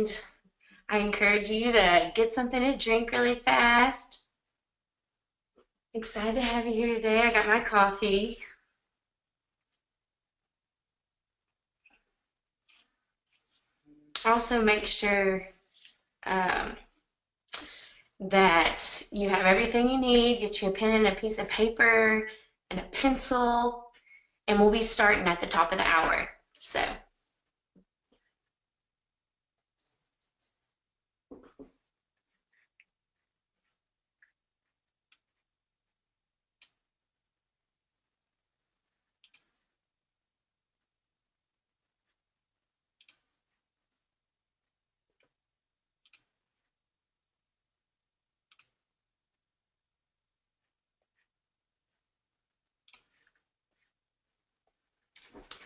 and I encourage you to get something to drink really fast. Excited to have you here today. I got my coffee. Also, make sure um, that you have everything you need. Get you a pen and a piece of paper and a pencil, and we'll be starting at the top of the hour. So,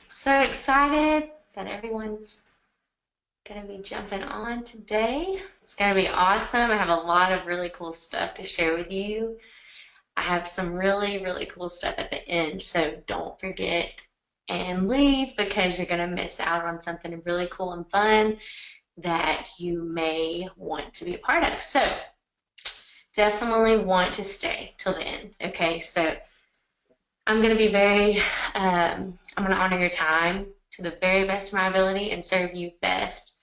so excited that everyone's going to be jumping on today. It's going to be awesome. I have a lot of really cool stuff to share with you. I have some really, really cool stuff at the end, so don't forget and leave because you're going to miss out on something really cool and fun that you may want to be a part of. So definitely want to stay till the end. Okay, so I'm going to be I'm going to honor your time to the very best of my ability and serve you best.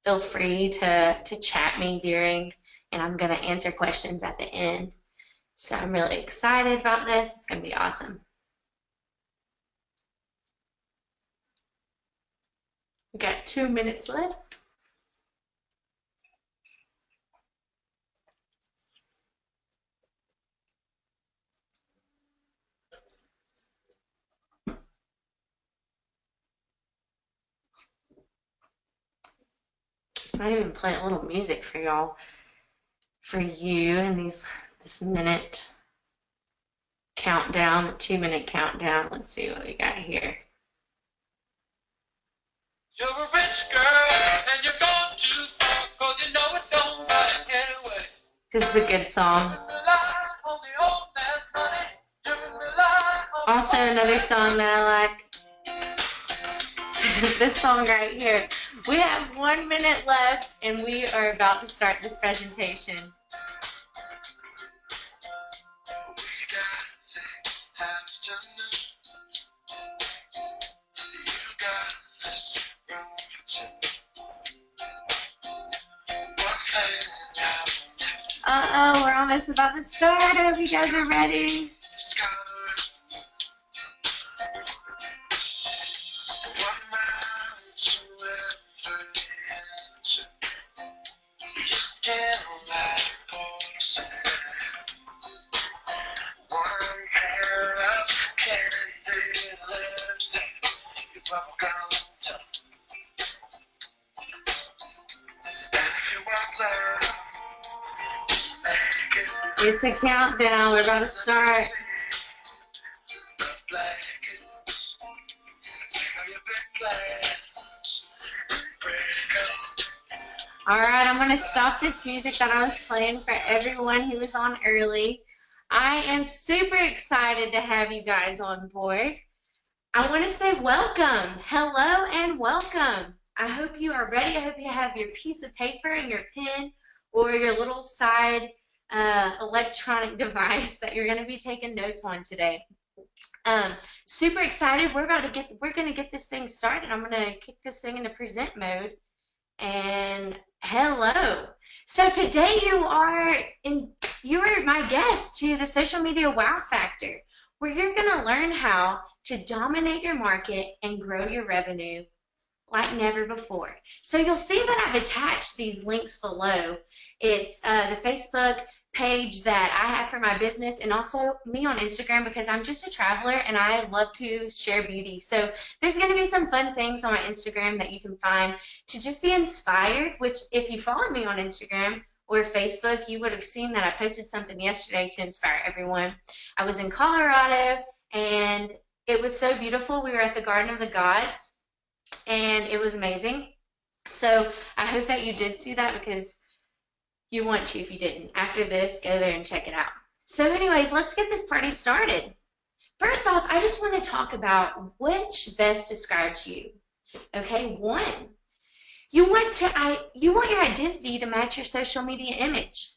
Feel free to chat me during, and I'm going to answer questions at the end. So I'm really excited about this. It's going to be awesome. We got 2 minutes left. Might even play a little music for y'all, for you, and this minute countdown, the 2 minute countdown. Let's see what we got here. You're a rich girl and you're gone too far, 'cause you know it don't matter anyway. This is a good song. Also another song that I like. This song right here. We have 1 minute left and we are about to start this presentation. Uh-oh, we're almost about to start. I hope you guys are ready. It's a countdown. We're about to start. All right, I'm going to stop this music that I was playing for everyone who was on early. I am super excited to have you guys on board. I want to say welcome, hello, and welcome. I hope you are ready. I hope you have your piece of paper and your pen or your little side electronic device that you're going to be taking notes on today. Super excited. We're going to get this thing started. I'm going to kick this thing into present mode. And hello. So today you are my guest to the Social Media Wow Factor, where you're going to learn how to dominate your market and grow your revenue like never before. So you'll see that I've attached these links below. It's the Facebook page that I have for my business, and also me on Instagram, because I'm just a traveler and I love to share beauty. So there's going to be some fun things on my Instagram that you can find to just be inspired, which if you follow me on Instagram or Facebook, you would have seen that I posted something yesterday to inspire everyone. I was in Colorado and it was so beautiful. We were at the Garden of the Gods and it was amazing. So I hope that you did see that, because you want to. If you didn't, after this, go there and check it out. So anyways, let's get this party started. First off, I just want to talk about which best describes you. Okay, one, You want your identity to match your social media image.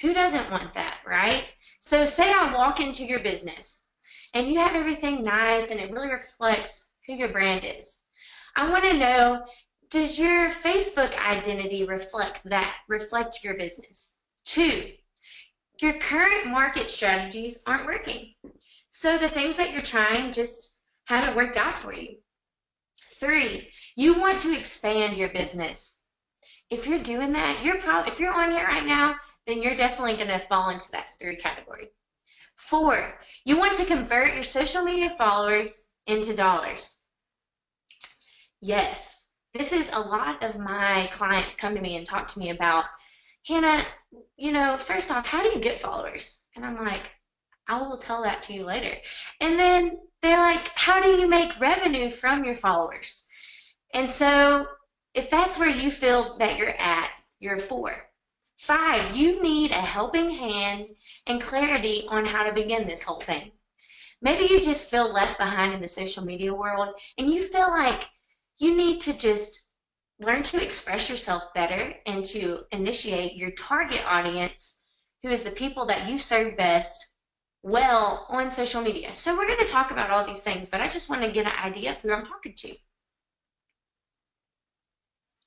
Who doesn't want that, right? So say I walk into your business and you have everything nice and it really reflects who your brand is. I want to know, does your Facebook identity reflect that, reflect your business? Two, your current market strategies aren't working. So the things that you're trying just haven't worked out for you. Three, you want to expand your business. If you're doing that, if you're on here right now, then you're definitely going to fall into that three category. Four, you want to convert your social media followers into dollars. Yes, this is a lot of my clients come to me and talk to me about, Hannah, first off, how do you get followers? And I'm like, I will tell that to you later. And then they're like, how do you make revenue from your followers? And so if that's where you feel that you're at, you're four. Five, you need a helping hand and clarity on how to begin this whole thing. Maybe you just feel left behind in the social media world and you feel like you need to just learn to express yourself better and to initiate your target audience, who is the people that you serve best, well on social media. So we're going to talk about all these things, but I just want to get an idea of who I'm talking to.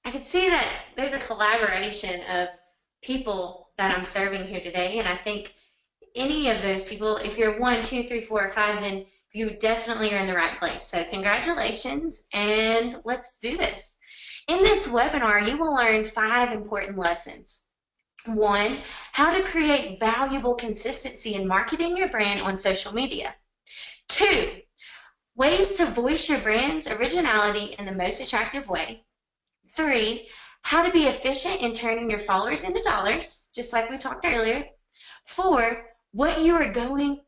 I can see that there's a collaboration of people that I'm serving here today, and I think any of those people, if you're 1, 2, 3, 4, or 5, then you definitely are in the right place. So congratulations, and let's do this. In this webinar, you will learn 5 important lessons. 1, how to create valuable consistency in marketing your brand on social media. 2, ways to voice your brand's originality in the most attractive way. 3, how to be efficient in turning your followers into dollars, just like we talked earlier. 4, what you are doing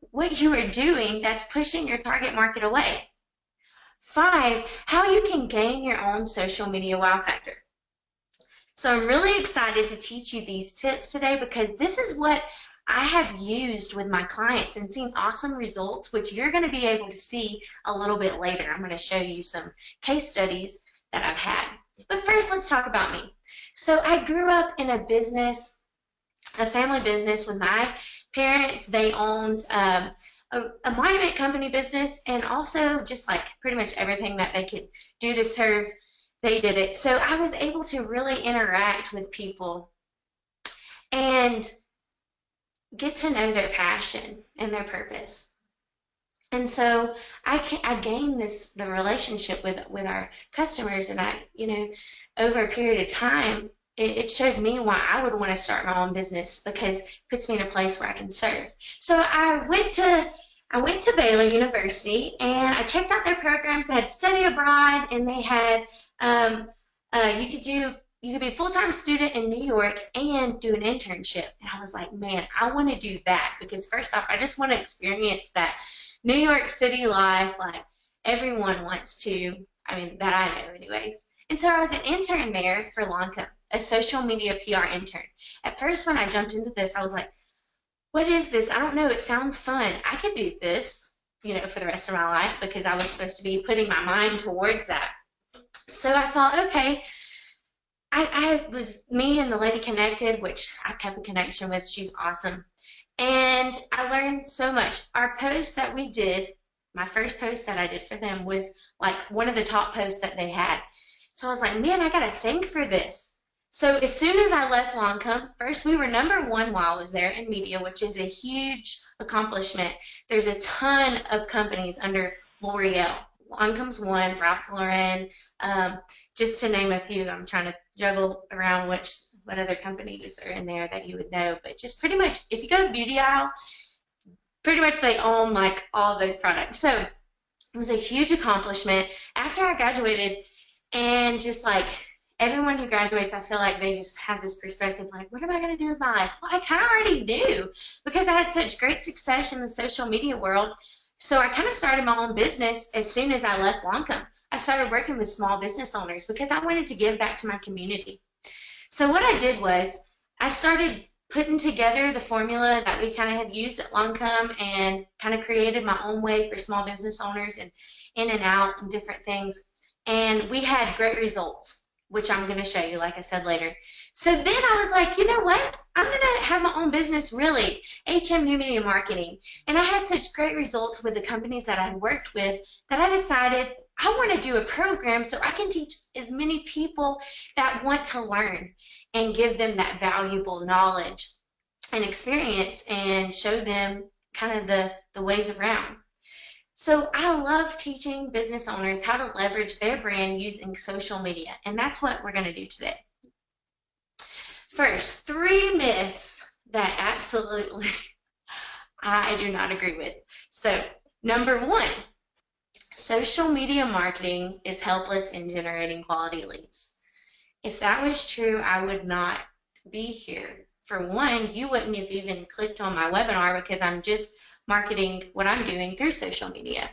that's pushing your target market away. 5, how you can gain your own social media wow factor. So I'm really excited to teach you these tips today because this is what I have used with my clients and seen awesome results, which you're going to be able to see a little bit later. I'm going to show you some case studies that I've had. But first, let's talk about me. So I grew up in a business, a family business with my parents. They owned a monument company business and also just like pretty much everything that they could do to serve, they did it. So I was able to really interact with people and get to know their passion and their purpose. And so I gained the relationship with our customers, and over a period of time, it showed me why I would want to start my own business because it puts me in a place where I can serve. So I went to Baylor University and I checked out their programs. They had study abroad, and they had you could be a full-time student in New York and do an internship. And I was like, man, I want to do that because first off, I just want to experience that New York City life like everyone wants to, that I know anyways. And so I was an intern there for Lanka, a social media PR intern. At first, when I jumped into this, I was like, what is this? I don't know. It sounds fun. I could do this, for the rest of my life because I was supposed to be putting my mind towards that. So I thought, okay, me and the lady connected, which I've kept a connection with. She's awesome. And I learned so much. Our post that we did, my first post that I did for them was like one of the top posts that they had. So I was like, man, I got a thing for this. So as soon as I left Lancome, first we were #1 while I was there in media, which is a huge accomplishment. There's a ton of companies under L'Oreal. Lancome's one, Ralph Lauren, just to name a few. I'm trying to juggle around what other companies are in there that you would know. But just pretty much, if you go to the beauty aisle, pretty much they own like all of those products. So it was a huge accomplishment. After I graduated, and just like everyone who graduates, I feel like they just have this perspective like, what am I going to do with my life? Well, I kind of already knew because I had such great success in the social media world. So I kind of started my own business as soon as I left Lancome. I started working with small business owners because I wanted to give back to my community. So what I did was I started putting together the formula that we kind of had used at Lancome and kind of created my own way for small business owners and in and out and different things. And we had great results. which I'm going to show you, like I said later. So then I was like, you know what? I'm going to have my own business, really, HM New Media Marketing. And I had such great results with the companies that I worked with that I decided I want to do a program so I can teach as many people that want to learn and give them that valuable knowledge and experience and show them kind of the ways around. So I love teaching business owners how to leverage their brand using social media, and that's what we're going to do today. First, 3 myths that absolutely I do not agree with. So, number 1, social media marketing is helpless in generating quality leads. If that was true, I would not be here. For one, you wouldn't have even clicked on my webinar because I'm just marketing what I'm doing through social media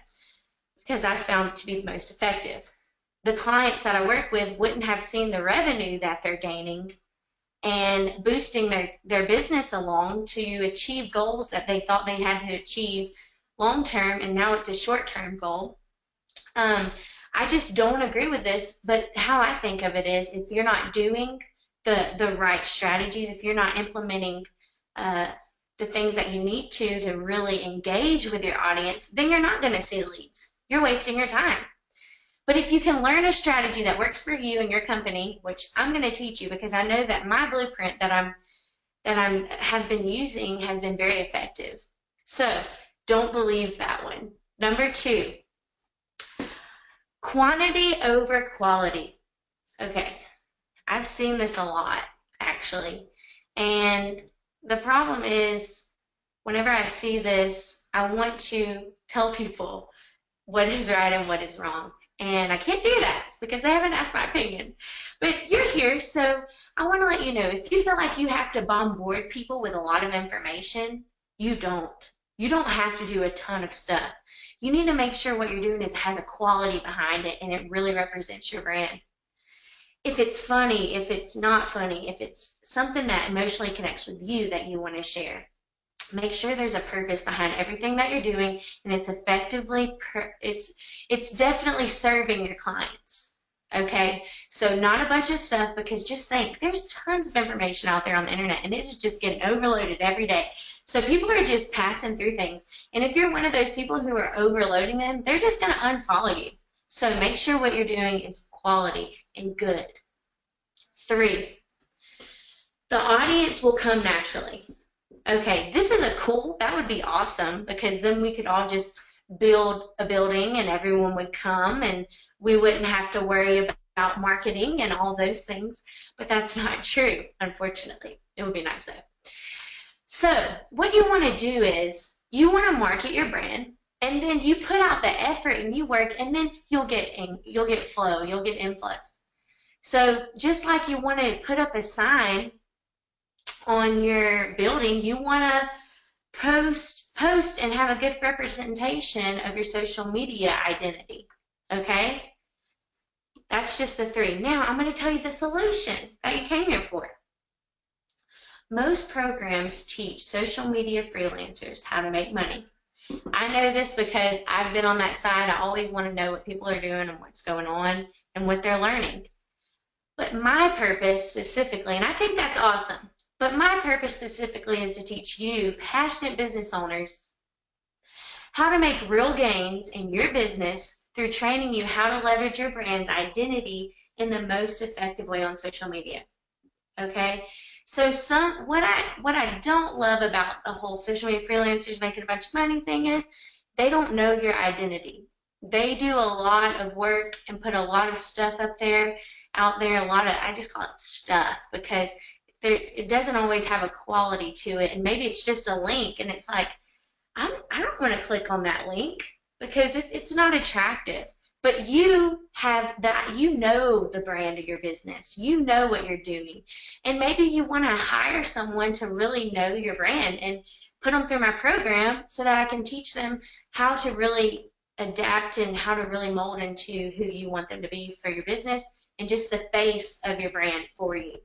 because I found it to be the most effective. The clients that I work with wouldn't have seen the revenue that they're gaining and boosting their business along to achieve goals that they thought they had to achieve long term, and now it's a short term goal. I just don't agree with this, but how I think of it is if you're not doing the right strategies, if you're not implementing the things that you need to really engage with your audience, then you're not going to see leads. You're wasting your time. But if you can learn a strategy that works for you and your company, which I'm going to teach you because I know that my blueprint that I have been using has been very effective. So don't believe that one. Number 2, quantity over quality. Okay, I've seen this a lot actually. And the problem is whenever I see this, I want to tell people what is right and what is wrong. And I can't do that because they haven't asked my opinion. But you're here, so I want to let you know, if you feel like you have to bombard people with a lot of information, you don't. You don't have to do a ton of stuff. You need to make sure what you're doing has a quality behind it and it really represents your brand. If it's funny, if it's not funny, if it's something that emotionally connects with you that you want to share, make sure there's a purpose behind everything that you're doing, and it's effectively, it's definitely serving your clients. Okay, so not a bunch of stuff, because just think, there's tons of information out there on the internet and it is just getting overloaded every day. So people are just passing through things, and if you're one of those people who are overloading them, they're just going to unfollow you. So make sure what you're doing is quality and good. 3, the audience will come naturally. Okay, this is that would be awesome, because then we could all just build a building and everyone would come and we wouldn't have to worry about marketing and all those things, but that's not true, unfortunately. It would be nice though. So what you want to do is you want to market your brand, and then you put out the effort and you work, and then you'll get flow, you'll get influx. So just like you want to put up a sign on your building, you want to post and have a good representation of your social media identity. Okay, that's just the 3. Now I'm going to tell you the solution that you came here for. Most programs teach social media freelancers how to make money. I know this because I've been on that side. I always want to know what people are doing and what's going on and what they're learning. But my purpose specifically, and I think that's awesome, but my purpose specifically is to teach you, passionate business owners, how to make real gains in your business through training you how to leverage your brand's identity in the most effective way on social media. Okay? So what I don't love about the whole social media freelancers making a bunch of money thing is they don't know your identity. They do a lot of work and put a lot of stuff out there, I just call it stuff, because it doesn't always have a quality to it, and maybe it's just a link and it's like, I don't want to click on that link because it's not attractive. But you have that, you know the brand of your business, you know what you're doing, and maybe you want to hire someone to really know your brand and put them through my program so that I can teach them how to really adapt and how to really mold into who you want them to be for your business and just the face of your brand for you.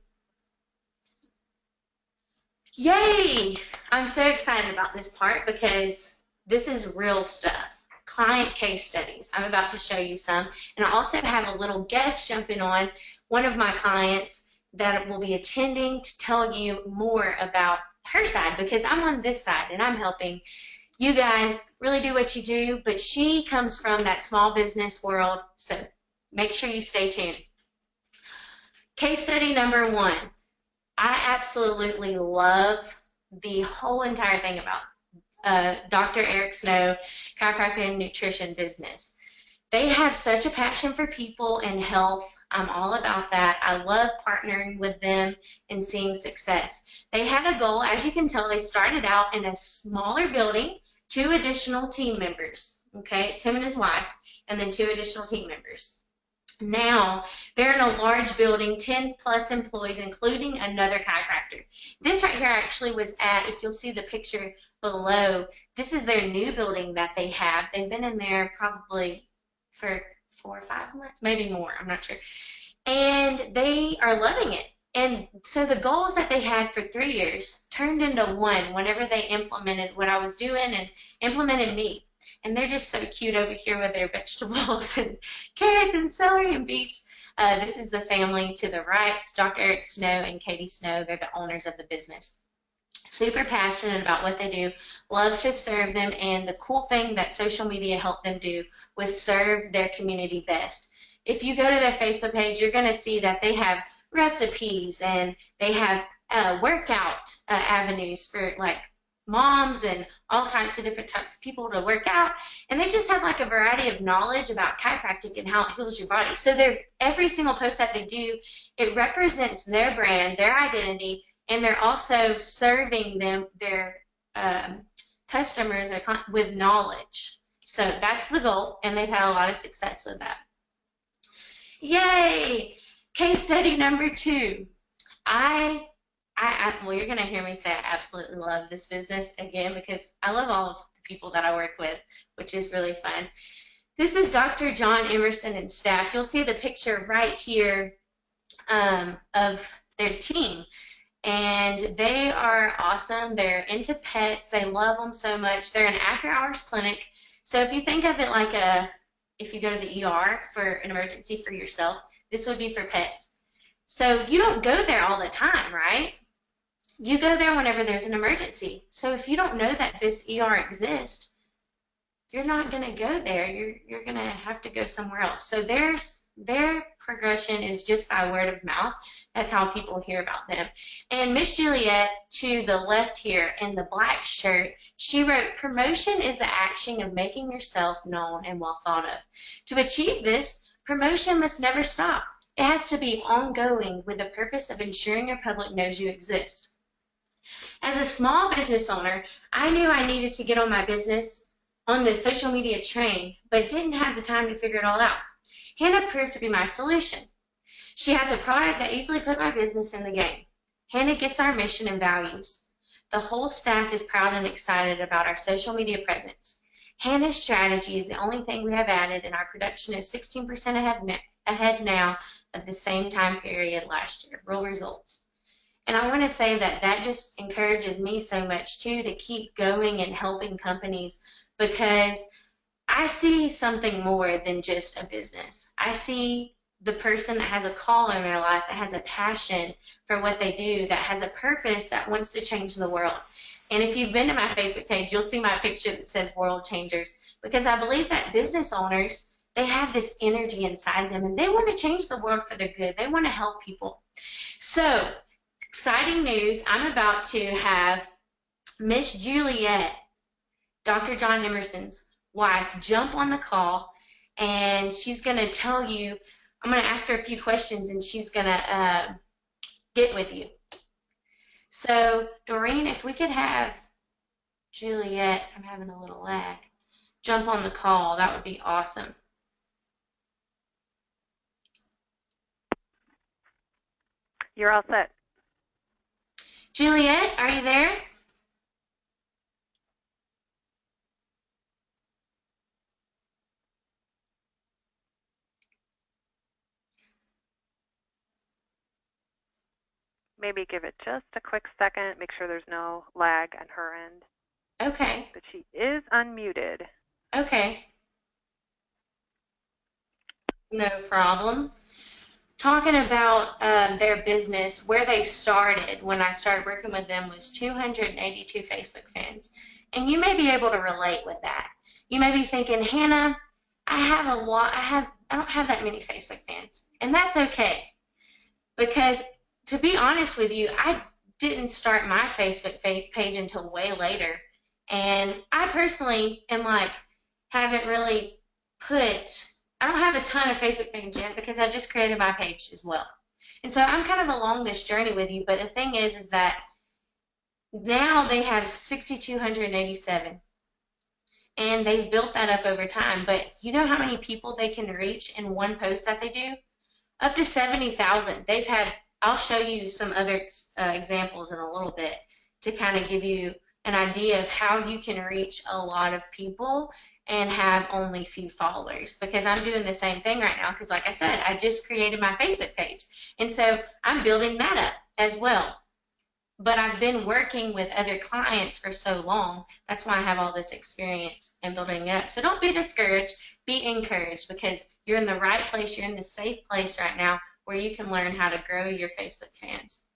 Yay! I'm so excited about this part because this is real stuff. Client case studies. I'm about to show you some, and I also have a little guest jumping on one of my clients that will be attending to tell you more about her side, because I'm on this side and I'm helping you guys really do what you do, but she comes from that small business world, so make sure you stay tuned. Case study number one. I absolutely love the whole entire thing about Dr. Eric Snow chiropractic and nutrition business. They have such a passion for people and health. I'm all about that. I love partnering with them and seeing success. They had a goal. As you can tell, they started out in a smaller building, 2 additional team members. Okay, it's him and his wife, and then 2 additional team members. Now they're in a large building, 10 plus employees, including another chiropractor. This right here actually was at, if you'll see the picture below, this is their new building that they have. They've been in there probably for 4 or 5 months, maybe more, I'm not sure. And they are loving it. And so the goals that they had for 3 years turned into one whenever they implemented what I was doing and implemented me. And they're just so cute over here with their vegetables and carrots and celery and beets. This is the family to the right. It's Dr. Eric Snow and Katie Snow. They're the owners of the business. Super passionate about what they do, love to serve them, and the cool thing that social media helped them do was serve their community best. If you go to their Facebook page, you're going to see that they have recipes and they have workout avenues for like moms and all types of different types of people to work out, and they just have like a variety of knowledge about chiropractic and how it heals your body. So they're every single post that they do, it represents their brand, their identity, and they're also serving them their customers with knowledge. So that's the goal, and they've had a lot of success with that. Yay! Case study number two. Well, you're going to hear me say I absolutely love this business again because I love all of the people that I work with, which is really fun. This is Dr. John Emerson and staff. You'll see the picture right here of their team. And they are awesome. They're into pets. They love them so much. They're an after-hours clinic. So if you think of it like if you go to the ER for an emergency for yourself, this would be for pets. So you don't go there all the time, right? You go there whenever there's an emergency. So if you don't know that this ER exists, you're not going to go there. You're going to have to go somewhere else. So their progression is just by word of mouth. That's how people hear about them. And Miss Juliet, to the left here in the black shirt, she wrote, "Promotion is the action of making yourself known and well thought of. To achieve this, promotion must never stop. It has to be ongoing with the purpose of ensuring your public knows you exist." As a small business owner, I knew I needed to get on my business on the social media train, but didn't have the time to figure it all out. Hannah proved to be my solution. She has a product that easily put my business in the game. Hannah gets our mission and values. The whole staff is proud and excited about our social media presence. Hannah's strategy is the only thing we have added, and our production is 16% ahead now of the same time period last year. Real results. And I want to say that that just encourages me so much too to keep going and helping companies, because I see something more than just a business. I see the person that has a call in their life, that has a passion for what they do, that has a purpose, that wants to change the world. And if you've been to my Facebook page, you'll see my picture that says World Changers, because I believe that business owners, they have this energy inside them and they want to change the world for their good. They want to help people. So, exciting news, I'm about to have Miss Juliet, Dr. John Emerson's wife, jump on the call, and she's going to tell you, I'm going to ask her a few questions and she's going to get with you. So, Doreen, if we could have Juliet, I'm having a little lag, jump on the call, that would be awesome. You're all set. Juliet, are you there? Maybe give it just a quick second, make sure there's no lag on her end. Okay. But she is unmuted. Okay. No problem. talking about their business, where they started when I started working with them was 282 Facebook fans. And you may be able to relate with that. You may be thinking, Hannah, I don't have that many Facebook fans. And that's okay. Because to be honest with you, I didn't start my Facebook page until way later. And I personally am like, haven't really put, I don't have a ton of Facebook fans yet because I just created my page as well. And so I'm kind of along this journey with you. But the thing is that now they have 6,287 and they've built that up over time. But you know how many people they can reach in one post that they do? Up to 70,000. They've had, I'll show you some other examples in a little bit to kind of give you an idea of how you can reach a lot of people and have only few followers, because I'm doing the same thing right now because like I said, I just created my Facebook page. And so I'm building that up as well. But I've been working with other clients for so long. That's why I have all this experience in building it up. So don't be discouraged, be encouraged, because you're in the right place. You're in the safe place right now where you can learn how to grow your Facebook fans.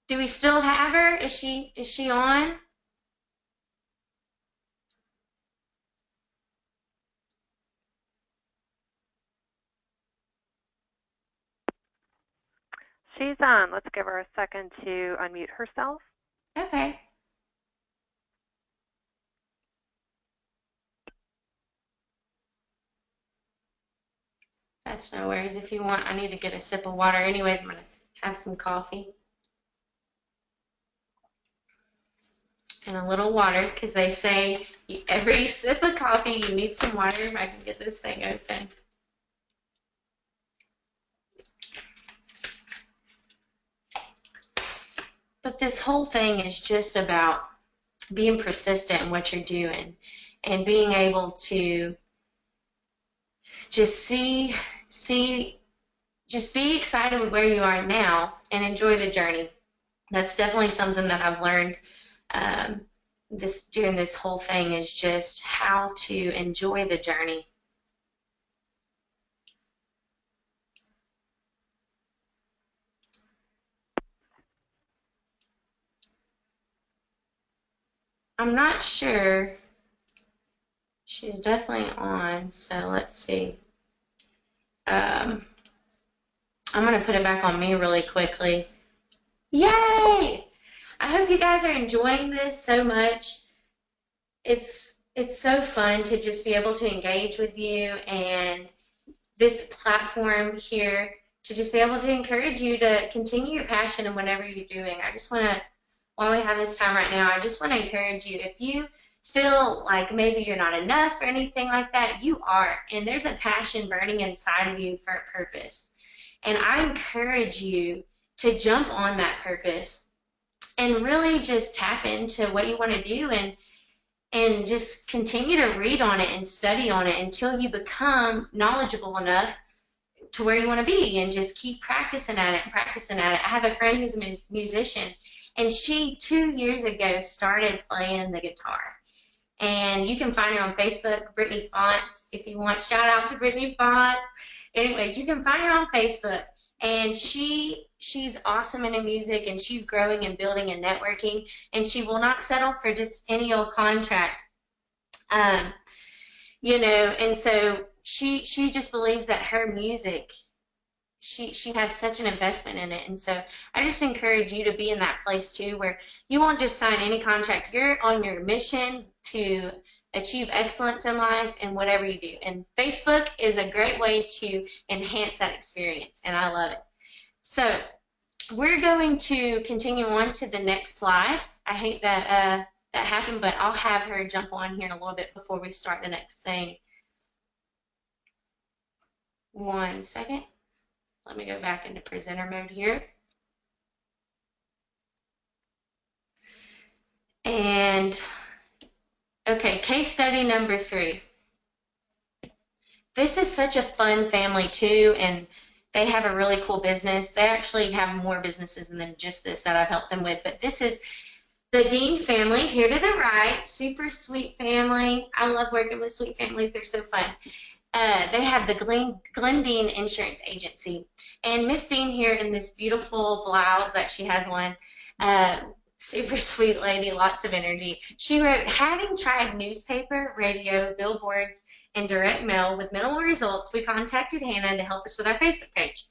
Do we still have her? Is she on? She's on. Let's give her a second to unmute herself. Okay. That's no worries. If you want, I need to get a sip of water. Anyways, I'm going to have some coffee and a little water because they say every sip of coffee you need some water. If I can get this thing open. But this whole thing is just about being persistent in what you're doing and being able to just just be excited with where you are now and enjoy the journey. That's definitely something that I've learned during this whole thing, is just how to enjoy the journey. I'm not sure. She's definitely on, so let's see. I'm going to put it back on me really quickly. Yay! I hope you guys are enjoying this so much. It's so fun to just be able to engage with you, and this platform here to just be able to encourage you to continue your passion in whatever you're doing. I just want to, while we have this time right now, I just want to encourage you. If you feel like maybe you're not enough or anything like that, you are. And there's a passion burning inside of you for a purpose. And I encourage you to jump on that purpose and really just tap into what you want to do, and just continue to read on it and study on it until you become knowledgeable enough to where you want to be, and just keep practicing at it and practicing at it. I have a friend who's a musician, and she 2 years ago started playing the guitar. And you can find her on Facebook, Brittany Fonts, if you want. Shout out to Brittany Fonts. Anyways, you can find her on Facebook, and she's awesome in the music, and she's growing and building and networking, and she will not settle for just any old contract. You know, and so she just believes that her music, she has such an investment in it. And so I just encourage you to be in that place too, where you won't just sign any contract. You're on your mission to achieve excellence in life and whatever you do. And Facebook is a great way to enhance that experience, and I love it. So we're going to continue on to the next slide. I hate that that happened, but I'll have her jump on here in a little bit before we start the next thing. 1 second. Let me go back into presenter mode here. And okay, case study number 3. This is such a fun family too, and they have a really cool business. They actually have more businesses than just this that I've helped them with, but this is the Dean family here to the right. Super sweet family. I love working with sweet families. They're so fun. They have the Glendine Insurance Agency. And Miss Dean here in this beautiful blouse that she has on, uh, super sweet lady, lots of energy. She wrote, having tried newspaper, radio, billboards, and direct mail with minimal results, we contacted Hannah to help us with our Facebook page.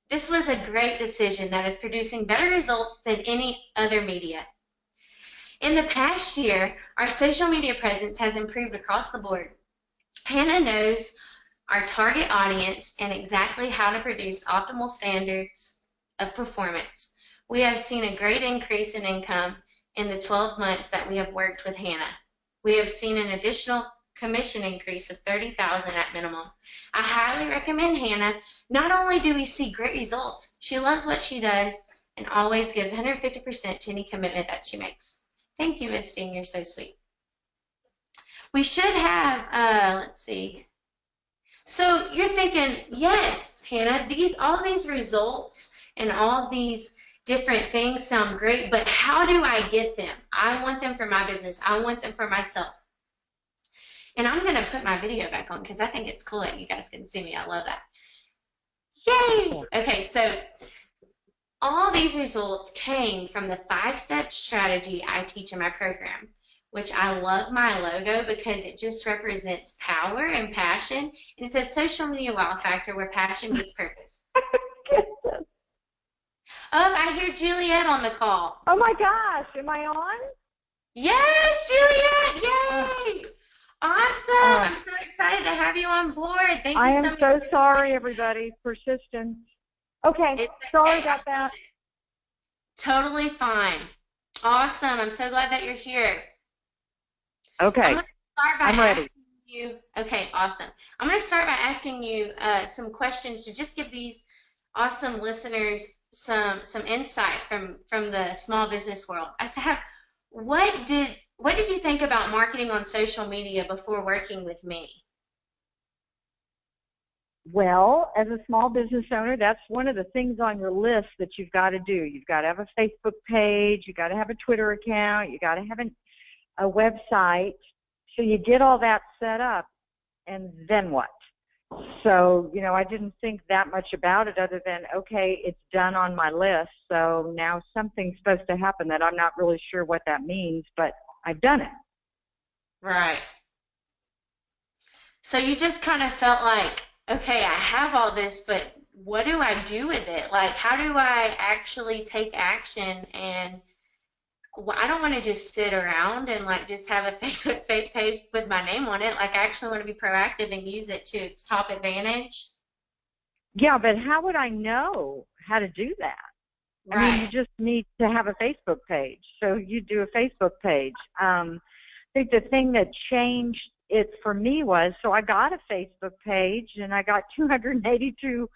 This was a great decision that is producing better results than any other media. In the past year, our social media presence has improved across the board. Hannah knows our target audience and exactly how to produce optimal standards of performance. We have seen a great increase in income in the 12 months that we have worked with Hannah. We have seen an additional commission increase of 30,000 at minimum. I highly recommend Hannah. Not only do we see great results, she loves what she does and always gives 150% to any commitment that she makes. Thank you, Miss Dean. You're so sweet. We should have, let's see. So you're thinking, yes, Hannah, all these results and all these different things sound great, but how do I get them? I want them for my business. I want them for myself. And I'm going to put my video back on because I think it's cool that you guys can see me. I love that. Yay! Okay, so all these results came from the 5-step strategy I teach in my program, which I love my logo because it just represents power and passion. And it says social media wow factor where passion meets purpose. Oh, I hear Juliet on the call. Oh my gosh, am I on? Yes, Juliet, yay! Awesome. I'm so excited to have you on board. Thank you so much. I am so sorry, everybody. Persistence. Okay, sorry about that. Totally fine. Awesome. I'm so glad that you're here. Okay, I'm ready. Okay, awesome. I'm going to start by asking you some questions to just give these awesome listeners some insight from the small business world. I said, what did you think about marketing on social media before working with me? Well, as a small business owner, that's one of the things on your list that you've got to do. You've got to have a Facebook page, you've got to have a Twitter account, you've got to have a website. So you get all that set up, and then what? So, I didn't think that much about it other than, okay, it's done on my list, so now something's supposed to happen that I'm not really sure what that means, but I've done it. Right. So you just kind of felt like, okay, I have all this, but what do I do with it? Like, how do I actually take action? And I don't want to just sit around and like just have a Facebook page with my name on it. Like, I actually want to be proactive and use it to its top advantage. Yeah, but how would I know how to do that? Right. I mean, you just need to have a Facebook page. So you do a Facebook page. I think the thing that changed it for me was, so I got a Facebook page and I got 282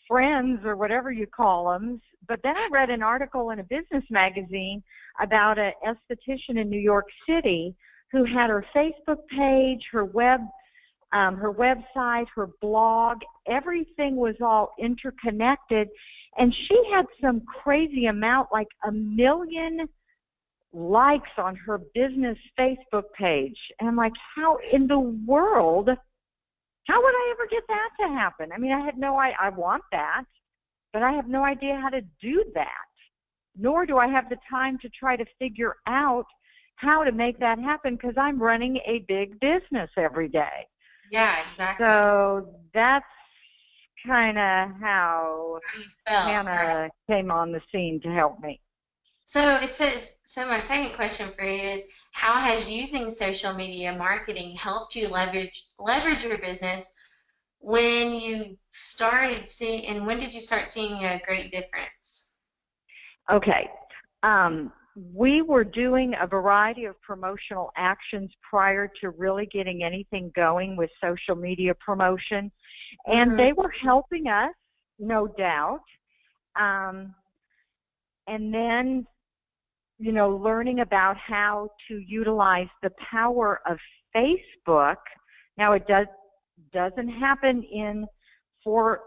friends or whatever you call them. But then I read an article in a business magazine about an esthetician in New York City who had her Facebook page, her website, her blog, everything was all interconnected. And she had some crazy amount, like 1 million likes on her business Facebook page. And I'm like, how in the world, how would I ever get that to happen? I mean, I want that, but I have no idea how to do that. Nor do I have the time to try to figure out how to make that happen because I'm running a big business every day. Yeah, exactly. So that's kind of how Hannah came on the scene to help me. So it says, so my second question for you is, how has using social media marketing helped you leverage your business when you started seeing, and when did you start seeing a great difference? Okay. We were doing a variety of promotional actions prior to really getting anything going with social media promotion, and they were helping us, no doubt. And then, learning about how to utilize the power of Facebook. Now, it doesn't happen in 4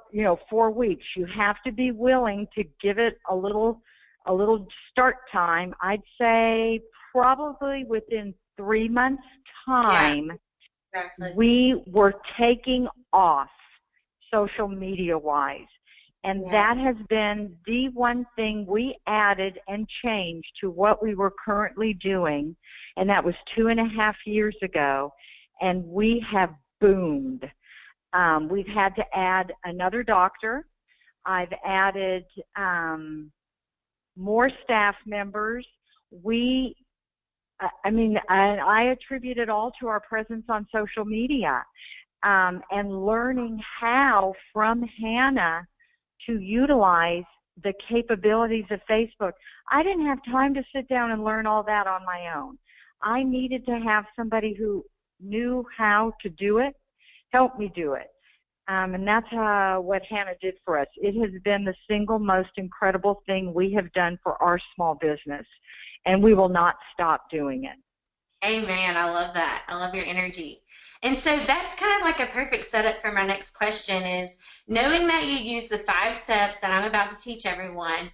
weeks. You have to be willing to give it a little start time. I'd say probably within 3 months time, Exactly. we were taking off social media-wise. And Yeah. that has been the one thing we added and changed to what we were currently doing. And that was 2.5 years ago. And we have boomed. We've had to add another doctor. I've added more staff members. I attribute it all to our presence on social media and learning how from Hannah to utilize the capabilities of Facebook. I didn't have time to sit down and learn all that on my own. I needed to have somebody who knew how to do it, help me do it. And that's what Hannah did for us. It has been the single most incredible thing we have done for our small business, and we will not stop doing it. Amen. I love that. I love your energy. And so that's kind of like a perfect setup for my next question is knowing that you use the 5 steps that I'm about to teach everyone,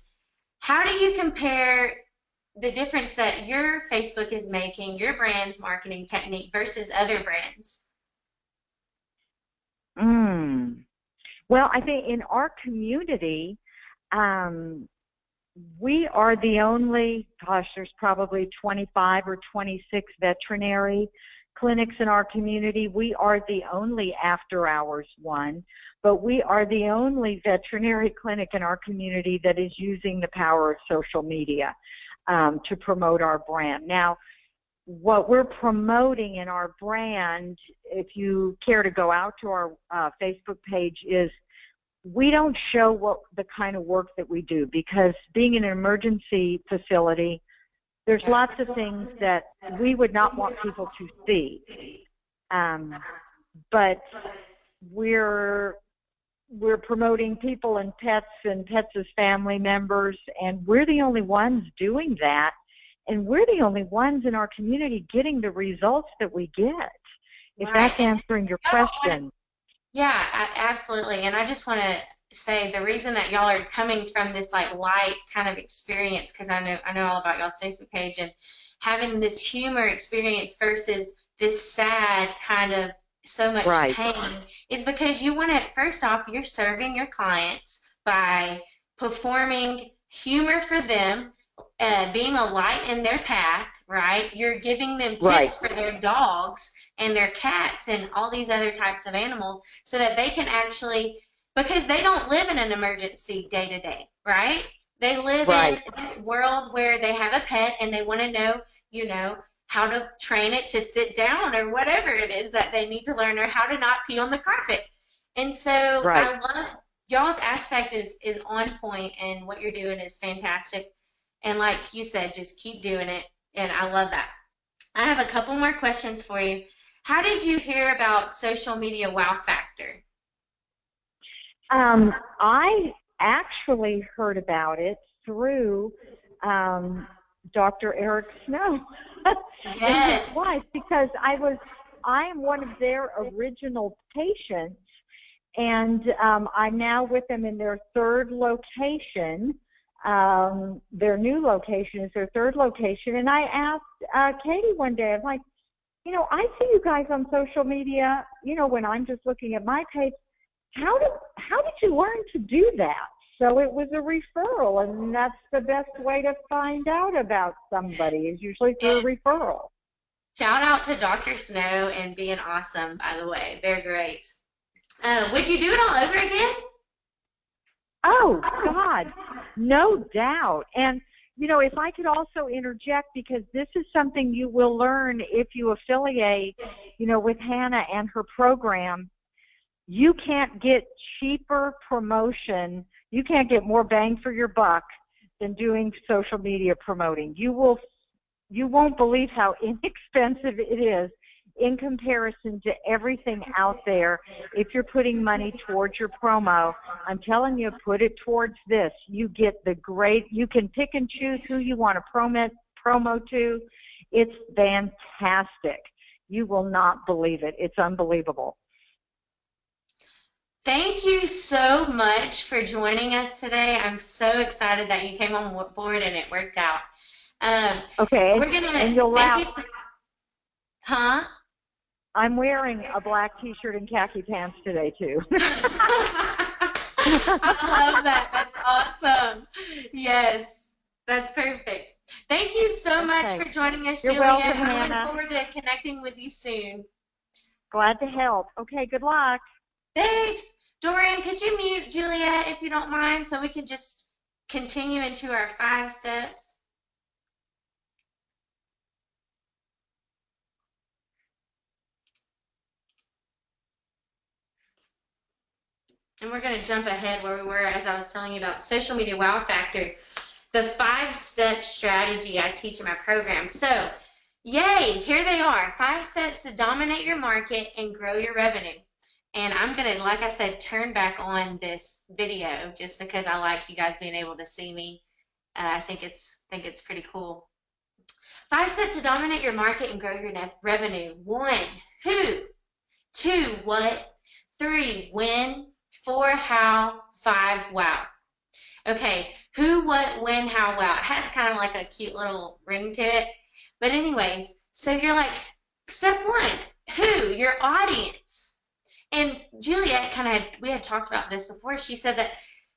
how do you compare the difference that your Facebook is making, your brand's marketing technique versus other brands? Well, I think in our community, we are the only, there's probably 25 or 26 veterinary clinics in our community. We are the only after-hours one, but we are the only veterinary clinic in our community that is using the power of social media to promote our brand. Now, what we're promoting in our brand, if you care to go out to our Facebook page, is we don't show what the kind of work that we do, because being in an emergency facility, there's lots of things that we would not want people to see. But we're promoting people and pets as family members, and we're the only ones doing that. And we're the only ones in our community getting the results that we get, if Right. that's answering your question. Yeah, absolutely. And I just want to say the reason that y'all are coming from this like light kind of experience, because I know all about y'all's Facebook page and having this humor experience versus this sad kind of so much Right. pain, is because you want to, first off, you're serving your clients by performing humor for them, being a light in their path, right? You're giving them tips Right. for their dogs and their cats and all these other types of animals so that they can actually, because they don't live in an emergency day to day, right? They live Right. in this world where they have a pet and they want to know, how to train it to sit down or whatever it is that they need to learn, or how to not pee on the carpet. And so Right. I love y'all's aspect is on point, and what you're doing is fantastic. And like you said, just keep doing it. And I love that. I have a couple more questions for you. How did you hear about social media wow factor? I actually heard about it through Dr. Eric Snow and his Yes. wife, because I am one of their original patients, and I'm now with them in their third location. Their new location is their third location, and I asked Katie one day, I'm like, I see you guys on social media, when I'm just looking at my page. How did you learn to do that? So it was a referral, and that's the best way to find out about somebody, is usually through a referral. Shout out to Dr. Snow and being awesome, by the way. They're great. Would you do it all over again? Oh, God, no doubt. And, if I could also interject, because this is something you will learn if you affiliate, with Hannah and her program. You can't get cheaper promotion. You can't get more bang for your buck than doing social media promoting. You won't believe how inexpensive it is in comparison to everything out there. If you're putting money towards your promo, I'm telling you, put it towards this. You get you can pick and choose who you want to promo to. It's fantastic. You will not believe it. It's unbelievable. Thank you so much for joining us today. I'm so excited that you came on board and it worked out. Okay, We're gonna and you'll thank laugh. you. Huh? I'm wearing a black t-shirt and khaki pants today, too. I love that. That's awesome. Yes, that's perfect. Thank you so much for joining us, You're Juliet. welcome, I Hannah. look forward to connecting with you soon. Glad to help. Okay, good luck. Thanks. Dorian, could you mute Juliet if you don't mind so we can just continue into our 5 steps? And we're going to jump ahead where we were as I was telling you about social media wow factor, the 5-step strategy I teach in my program. So, yay, here they are. 5 steps to dominate your market and grow your revenue. And I'm going to, like I said, turn back on this video just because I like you guys being able to see me. I think it's pretty cool. 5 steps to dominate your market and grow your revenue. 1, who? 2, what? 3, when? 4, how? 5, wow. Okay, who, what, when, how, wow. It has kind of like a cute little ring to it. But anyways, so you're like, step 1, who? Your audience. And Juliet we had talked about this before. She said that,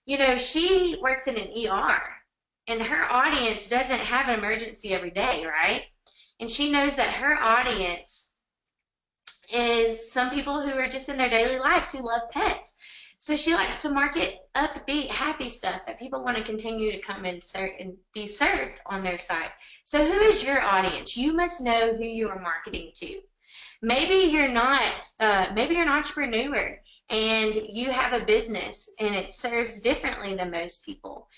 you know, she works in an ER and her audience doesn't have an emergency every day, right? And she knows that her audience is some people who are just in their daily lives who love pets. So she likes to market upbeat, happy stuff that people want to continue to come and be served on their site. So who is your audience? You must know who you are marketing to. Maybe you're not, maybe you're an entrepreneur and you have a business and it serves differently than most people.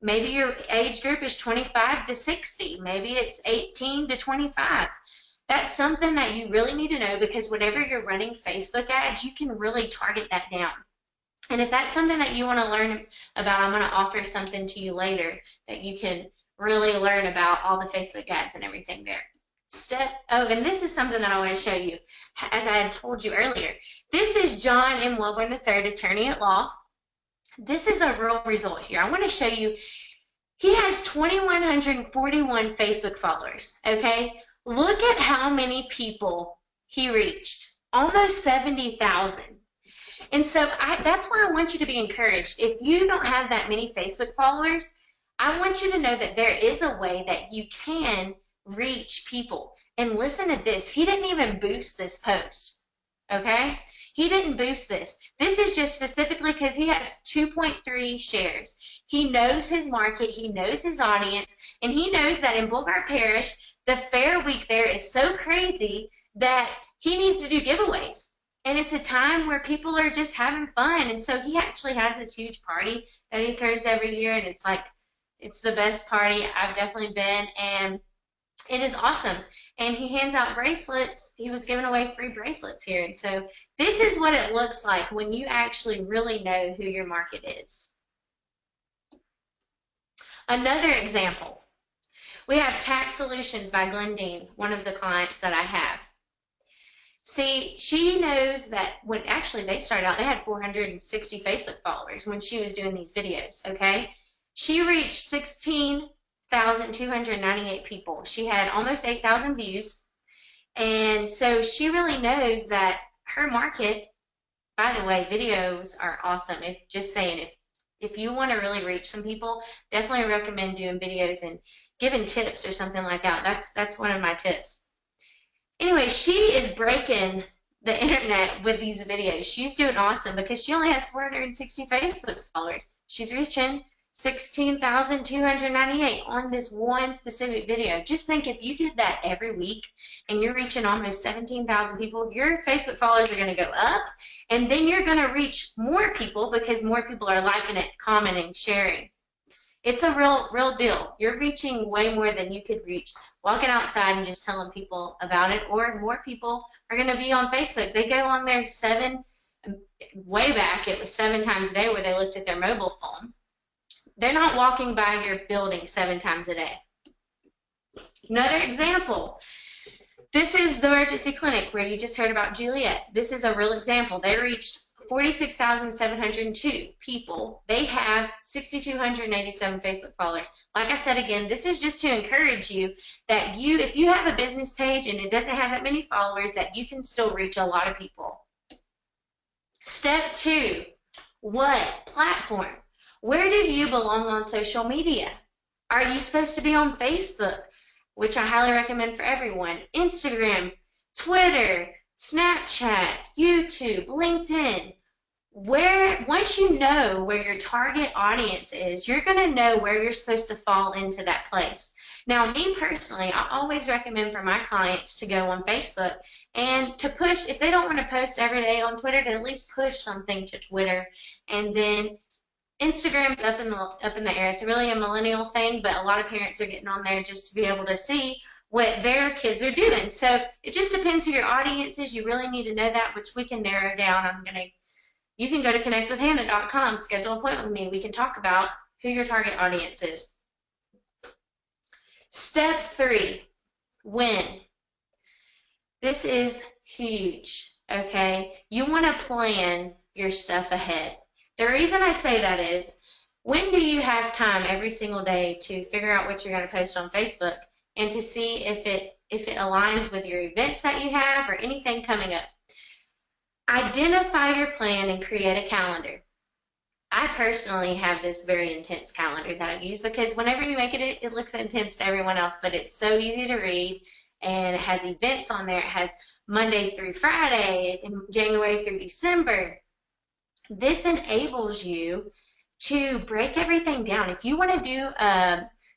Maybe your age group is 25 to 60. Maybe it's 18 to 25. That's something that you really need to know because whenever you're running Facebook ads, you can really target that down. And if that's something that you want to learn about, I'm going to offer something to you later that you can really learn about all the Facebook ads and everything there. And this is something that I want to show you. As I had told you earlier, this is John M. Welborn III, attorney at law. This is a real result here. I want to show you. He has 2,141 Facebook followers, okay? Look at how many people he reached. Almost 70,000. And so that's why I want you to be encouraged. If you don't have that many Facebook followers, I want you to know that there is a way that you can reach people. And listen to this. He didn't even boost this post, okay? He didn't boost this. This is just specifically because he has 2.3 shares. He knows his market, he knows his audience, and he knows that in Bulgar Parish, the fair week there is so crazy that he needs to do giveaways. And it's a time where people are just having fun. And so he actually has this huge party that he throws every year, and it's like, it's the best party I've definitely been, and it is awesome. And he hands out bracelets. He was giving away free bracelets here. And so this is what it looks like when you actually really know who your market is. Another example, we have Tax Solutions by Glendine, one of the clients that I have. See, she knows that when actually they started out, they had 460 Facebook followers when she was doing these videos, okay? She reached 16,298 people. She had almost 8,000 views. And so she really knows that her market, by the way, videos are awesome. If you want to really reach some people, definitely recommend doing videos and giving tips or something like that. That's one of my tips. Anyway, she is breaking the internet with these videos. She's doing awesome because she only has 460 Facebook followers. She's reaching 16,298 on this one specific video. Just think if you did that every week and you're reaching almost 17,000 people, your Facebook followers are going to go up, and then you're going to reach more people because more people are liking it, commenting, sharing. It's a real deal. You're reaching way more than you could reach walking outside and just telling people about it, or more people are going to be on Facebook. They go on there way back, it was 7 times a day where they looked at their mobile phone. They're not walking by your building 7 times a day. Another example, this is the emergency clinic where you just heard about Juliet. This is a real example. They reached 46,702 people. They have 6,287 Facebook followers. Like I said again, this is just to encourage you that if you have a business page and it doesn't have that many followers, that you can still reach a lot of people. Step 2, what platform? Where do you belong on social media? Are you supposed to be on Facebook, which I highly recommend for everyone, Instagram, Twitter, Snapchat, YouTube, LinkedIn? Once you know where your target audience is, you're going to know where you're supposed to fall into that place. Now, me personally, I always recommend for my clients to go on Facebook and to push, if they don't want to post every day on Twitter, to at least push something to Twitter. And then Instagram's up in the air. It's really a millennial thing, but a lot of parents are getting on there just to be able to see what their kids are doing. So it just depends who your audience is. You really need to know that, which we can narrow down. You can go to connectwithhannah.com, schedule an appointment with me. We can talk about who your target audience is. Step 3, when. This is huge, okay? You want to plan your stuff ahead. The reason I say that is, when do you have time every single day to figure out what you're going to post on Facebook and to see if it aligns with your events that you have or anything coming up? Identify your plan and create a calendar. I personally have this very intense calendar that I use because whenever you make it, it looks intense to everyone else, but it's so easy to read, and it has events on there. It has Monday through Friday, and January through December. This enables you to break everything down. If you want to do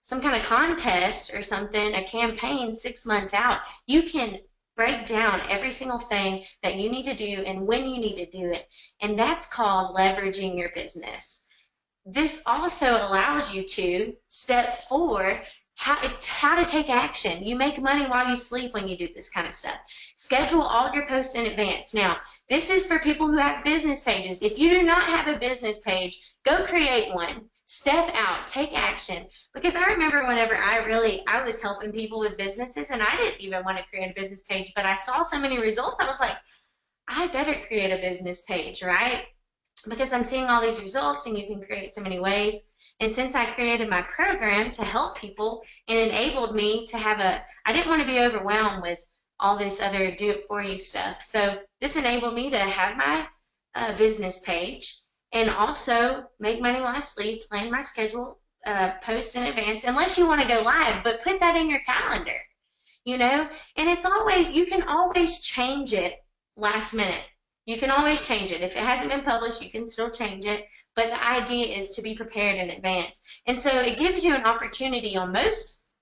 some kind of contest or something, a campaign 6 months out, you can break down every single thing that you need to do and when you need to do it. And that's called leveraging your business. This also allows you to, step 4, how to take action. You make money while you sleep when you do this kind of stuff. Schedule all your posts in advance. Now, this is for people who have business pages. If you do not have a business page, go create one. Step out, take action. Because I remember whenever I was helping people with businesses, and I didn't even want to create a business page, but I saw so many results, I was like, I better create a business page, right? Because I'm seeing all these results, and you can create so many ways. And since I created my program to help people, it enabled me to have I didn't want to be overwhelmed with all this other do-it-for-you stuff. So this enabled me to have my business page and also make money while I sleep, plan my schedule, post in advance, unless you want to go live, but put that in your calendar, you know? And it's always, you can always change it last minute. You can always change it. If it hasn't been published, you can still change it. But the idea is to be prepared in advance. And so it gives you an opportunity on most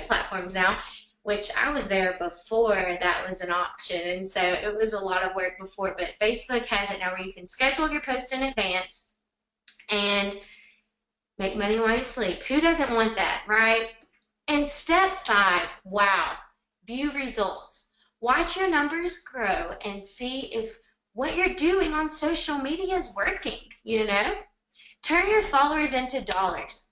platforms now, which I was there before that was an option. And so it was a lot of work before. But Facebook has it now where you can schedule your post in advance and make money while you sleep. Who doesn't want that, right? And step 5, wow, view results. Watch your numbers grow and see if what you're doing on social media is working, you know? Turn your followers into dollars.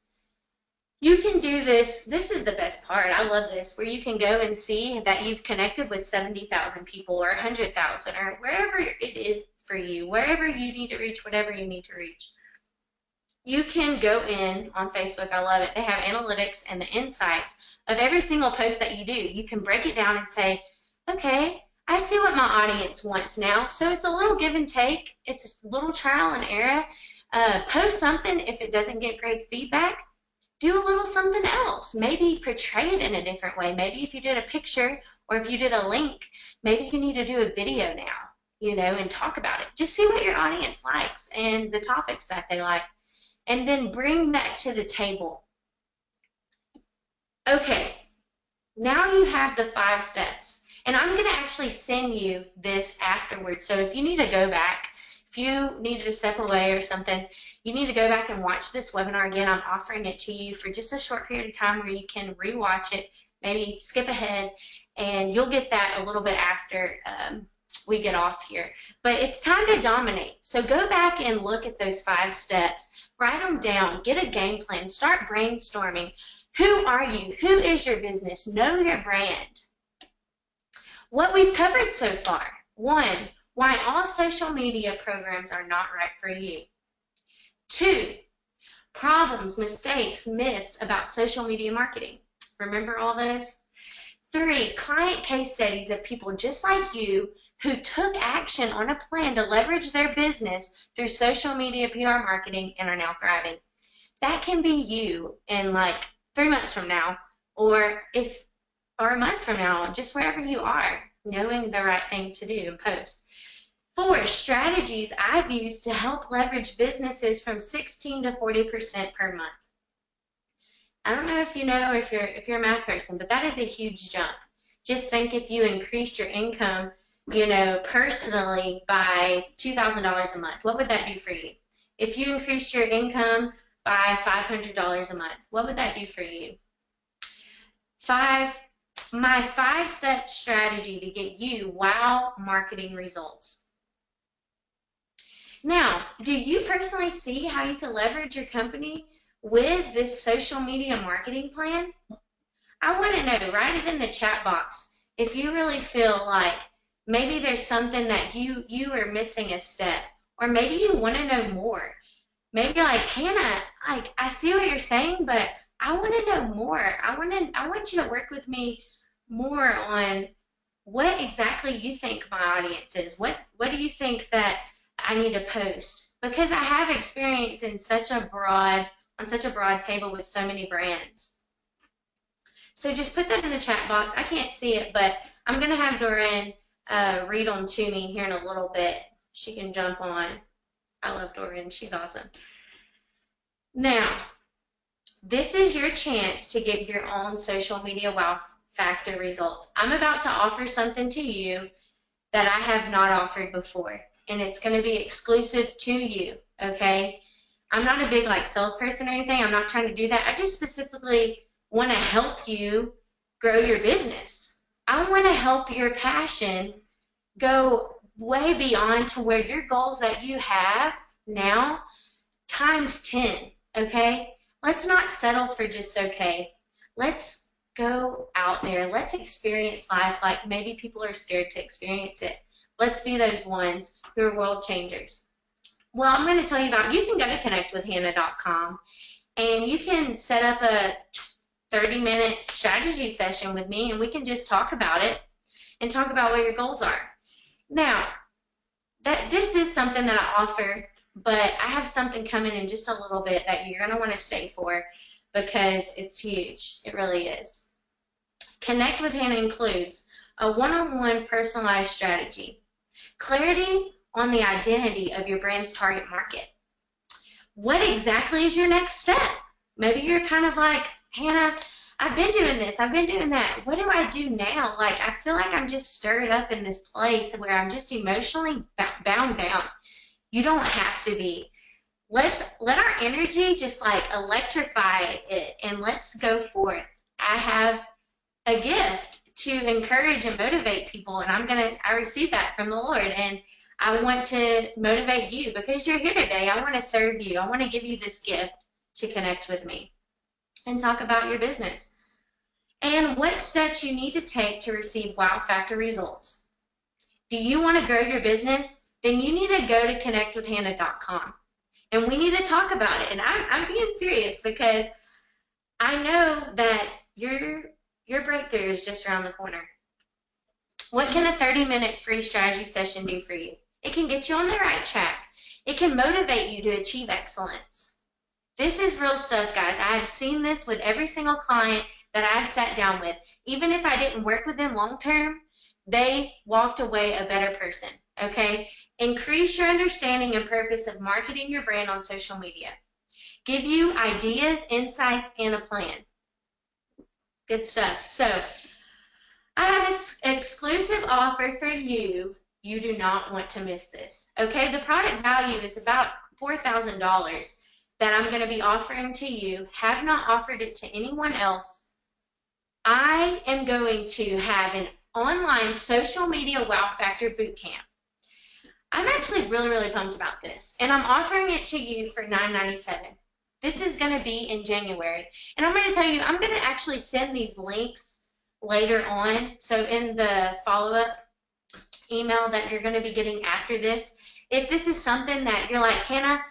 You can do this. This is the best part. I love this, where you can go and see that you've connected with 70,000 people or 100,000 or wherever it is for you, wherever you need to reach, whatever you need to reach. You can go in on Facebook. I love it. They have analytics and the insights of every single post that you do. You can break it down and say, okay, I see what my audience wants now. So it's a little give and take. It's a little trial and error. Post something. If it doesn't get great feedback, do a little something else. Maybe portray it in a different way. Maybe if you did a picture or if you did a link, maybe you need to do a video now, you know, and talk about it. Just see what your audience likes and the topics that they like, and then bring that to the table. Okay, now you have the 5 steps. And I'm going to actually send you this afterwards. So if you need to go back, if you needed to step away or something, you need to go back and watch this webinar again. I'm offering it to you for just a short period of time where you can rewatch it, maybe skip ahead, and you'll get that a little bit after we get off here. But it's time to dominate. So go back and look at those 5 steps. Write them down. Get a game plan. Start brainstorming. Who are you? Who is your business? Know your brand. What we've covered so far. 1, Why all social media programs are not right for you. 2, problems, mistakes, myths about social media marketing. Remember all those? 3, client case studies of people just like you who took action on a plan to leverage their business through social media PR marketing and are now thriving. That can be you in like 3 months from now, or a month from now, just wherever you are, knowing the right thing to do and post. 4, strategies I've used to help leverage businesses from 16 to 40% per month. I don't know if you know if you're a math person, but that is a huge jump. Just think if you increased your income, personally by $2,000 a month, what would that do for you? If you increased your income by $500 a month, what would that do for you? 5, my 5-step strategy to get you wow marketing results. Now, do you personally see how you can leverage your company with this social media marketing plan? I want to know, write it in the chat box if you really feel like maybe there's something that you are missing a step, or maybe you want to know more. Maybe you're like, Hannah, I see what you're saying, but I want to know more. I want you to work with me more on what exactly you think my audience is. What do you think that I need to post? Because I have experience in on such a broad table with so many brands. So just put that in the chat box. I can't see it, but I'm going to have Doreen read them to me here in a little bit. She can jump on. I love Doreen. She's awesome. Now, this is your chance to get your own social media wow factor results. I'm about to offer something to you that I have not offered before, and it's going to be exclusive to you, okay? I'm not a big salesperson or anything. I'm not trying to do that. I just specifically want to help you grow your business. I want to help your passion go way beyond to where your goals that you have now times 10, okay? Let's not settle for just okay. Let's go out there. Let's experience life like maybe people are scared to experience it. Let's be those ones who are world changers. Well, I'm going to tell you about, you can go to connectwithhannah.com and you can set up a 30-minute strategy session with me, and we can just talk about it and talk about what your goals are. Now, this is something that I offer, but I have something coming in just a little bit that you're going to want to stay for because it's huge. It really is. Connect with Hannah includes a one-on-one personalized strategy, clarity on the identity of your brand's target market. What exactly is your next step? Maybe you're kind of like, Hannah, I've been doing this, I've been doing that. What do I do now? I feel like I'm just stirred up in this place where I'm just emotionally bound down. You don't have to be. Let our energy just electrify it, and let's go for it. I have a gift to encourage and motivate people, and I receive that from the Lord, and I want to motivate you because you're here today. I want to serve you. I want to give you this gift to connect with me and talk about your business and what steps you need to take to receive wow factor results. Do you want to grow your business? Then you need to go to connectwithhannah.com, and we need to talk about it. And I'm being serious because I know that your breakthrough is just around the corner. What can a 30-minute free strategy session do for you? It can get you on the right track. It can motivate you to achieve excellence. This is real stuff, guys. I have seen this with every single client that I've sat down with. Even if I didn't work with them long term, they walked away a better person, okay? Increase your understanding and purpose of marketing your brand on social media. Give you ideas, insights, and a plan. Good stuff. So, I have an exclusive offer for you. You do not want to miss this. Okay, the product value is about $4,000 that I'm going to be offering to you. Have not offered it to anyone else. I am going to have an online social media wow factor bootcamp. I'm actually really, really pumped about this, and I'm offering it to you for $9.97. This is going to be in January, and I'm going to tell you, I'm going to actually send these links later on. So in the follow-up email that you're going to be getting after this. If this is something that you're like, Hannah,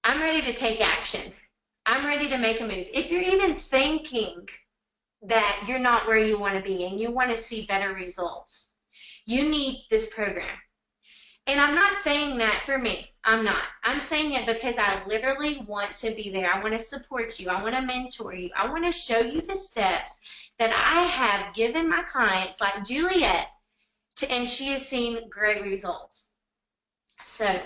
I'm ready to take action. I'm ready to make a move. If you're even thinking that you're not where you want to be and you want to see better results, you need this program. And I'm not saying that for me. I'm not. I'm saying it because I literally want to be there. I want to support you. I want to mentor you. I want to show you the steps that I have given my clients, like Juliet, and she has seen great results. So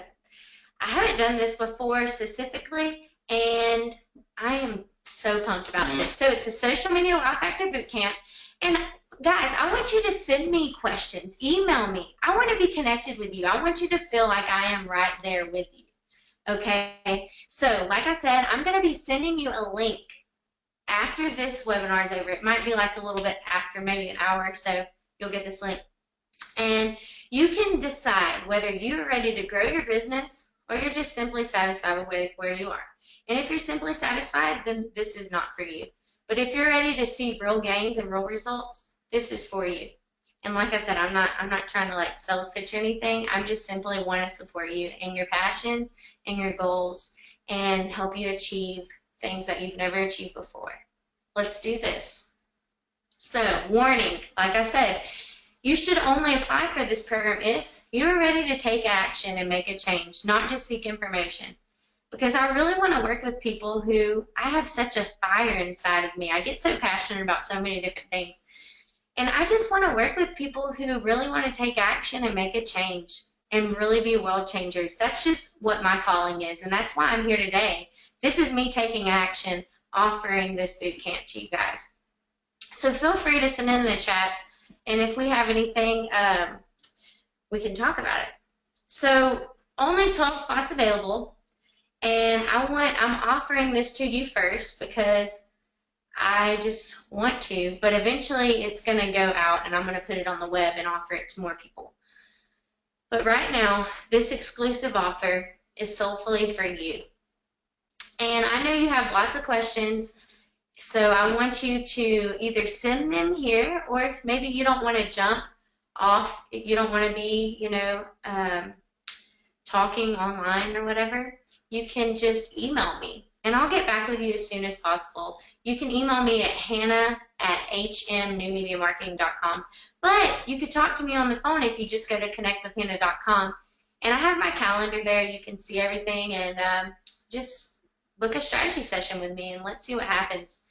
I haven't done this before specifically, and I am so pumped about this. So it's a Social Media Wow Factor Bootcamp. And guys, I want you to send me questions, email me. I want to be connected with you. I want you to feel like I am right there with you. Okay? So like I said, I'm going to be sending you a link after this webinar is over. It might be like a little bit after, maybe an hour or so, you'll get this link. And you can decide whether you're ready to grow your business or you're just simply satisfied with where you are. And if you're simply satisfied, then this is not for you. But if you're ready to see real gains and real results, this is for you. And like I said, I'm not trying to like sales pitch or anything. I'm just simply want to support you in your passions and your goals and help you achieve things that you've never achieved before. Let's do this. So, warning, like I said, you should only apply for this program if you're ready to take action and make a change, not just seek information. Because I really want to work with people who, I have such a fire inside of me. I get so passionate about so many different things. And I just want to work with people who really want to take action and make a change and really be world changers. That's just what my calling is, and that's why I'm here today. This is me taking action, offering this boot camp to you guys. So feel free to send in the chats, and if we have anything, we can talk about it. So only 12 spots available. And I'm offering this to you first because I just want to, but eventually it's going to go out and I'm going to put it on the web and offer it to more people. But right now, this exclusive offer is solely for you. And I know you have lots of questions, so I want you to either send them here, or if maybe you don't want to jump off, if you don't want to be, talking online or whatever, you can just email me and I'll get back with you as soon as possible. You can email me at hannah@hmnewmediamarketing.com, but you could talk to me on the phone if you just go to connectwithhannah.com, and I have my calendar there. You can see everything, and just book a strategy session with me and let's see what happens.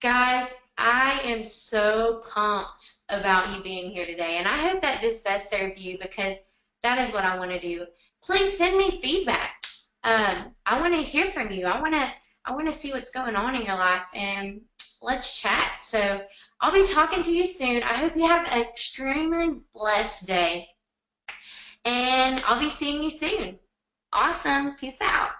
Guys, I am so pumped about you being here today, and I hope that this best served you because that is what I want to do. Please send me feedback. I want to hear from you. I want to see what's going on in your life, and let's chat. So I'll be talking to you soon. I hope you have an extremely blessed day, and I'll be seeing you soon. Awesome. Peace out.